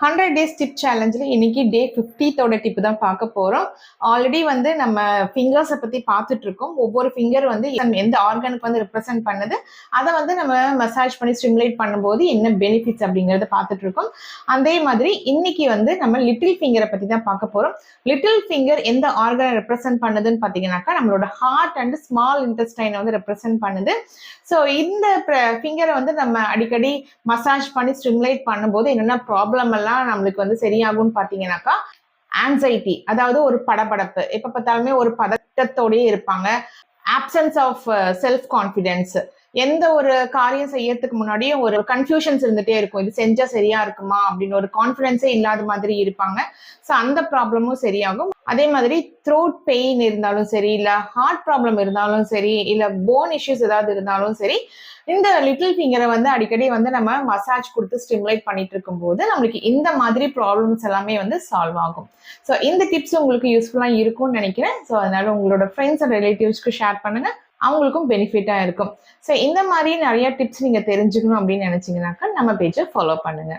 100 days tip சேலஞ்சில் இன்னைக்கு டே 50th tip தான் பார்க்க போகிறோம். ஆல்ரெடி வந்து நம்ம ஃபிங்கர்ஸை பற்றி பார்த்துட்டு இருக்கோம். ஒவ்வொரு ஃபிங்கர் வந்து எந்த ஆர்கனுக்கு வந்து ரெப்ரசென்ட் பண்ணுது, அதை வந்து நம்ம மசாஜ் பண்ணி ஸ்டிமுலேட் பண்ணும்போது என்ன பெனிஃபிட்ஸ் அப்படிங்கிறத பார்த்துட்டு இருக்கோம். அதே மாதிரி இன்னைக்கு வந்து நம்ம லிட்டில் ஃபிங்கரை பற்றி தான் பார்க்க போகிறோம். லிட்டில் ஃபிங்கர் எந்த ஆர்கனை ரெப்ரசென்ட் பண்ணுதுன்னு பார்த்தீங்கன்னாக்கா நம்மளோட ஹார்ட் அண்ட் ஸ்மால் இன்டெஸ்டைனை வந்து ரெப்ரசென்ட் பண்ணுது. ஸோ இந்த ஃபிங்கரை வந்து நம்ம அடிக்கடி மசாஜ் பண்ணி ஸ்டிமுலேட் பண்ணும்போது என்னென்ன ப்ராப்ளம் எல்லாம் நம்மளுக்கு வந்து சரியாகும்னு பார்த்தீங்கன்னாக்கா, ஆன்சைட்டி, அதாவது ஒரு படபடப்பு, எப்போ பார்த்தாலுமே ஒரு பதட்டத்தோடயே இருப்பாங்க. ஆப்சன்ஸ் ஆஃப் செல்ஃப் கான்ஃபிடென்ஸ், எந்த ஒரு காரியம் செய்யறதுக்கு முன்னாடியும் ஒரு கன்ஃபியூஷன்ஸ் இருந்துட்டே இருக்கும். இது செஞ்சா சரியா இருக்குமா அப்படின்னு ஒரு கான்ஃபிடென்ஸே இல்லாத மாதிரி இருப்பாங்க. ஸோ அந்த ப்ராப்ளமும் சரியாகும். அதே மாதிரி த்ரோட் பெயின் இருந்தாலும் சரி, இல்லை ஹார்ட் ப்ராப்ளம் இருந்தாலும் சரி, இல்லை போன் இஷ்யூஸ் ஏதாவது இருந்தாலும் சரி, இந்த லிட்டில் ஃபிங்கரை வந்து அடிக்கடி வந்து நம்ம மசாஜ் கொடுத்து ஸ்டிமுலேட் பண்ணிட்டு இருக்கும்போது நம்மளுக்கு இந்த மாதிரி ப்ராப்ளம்ஸ் எல்லாமே வந்து சால்வ் ஆகும். ஸோ இந்த டிப்ஸ் உங்களுக்கு யூஸ்ஃபுல்லாக இருக்கும்னு நினைக்கிறேன். ஸோ அதனால உங்களோட ஃப்ரெண்ட்ஸ் அண்ட் ரிலேட்டிவ்ஸ்க்கு ஷேர் பண்ணுங்க, அவங்களுக்கும் பெனிஃபிட்டாக இருக்கும். ஸோ இந்த மாதிரி நிறைய டிப்ஸ் நீங்கள் தெரிஞ்சுக்கணும் அப்படின்னு நினைச்சீங்கன்னாக்கா நம்ம பேஜை ஃபாலோ பண்ணுங்க.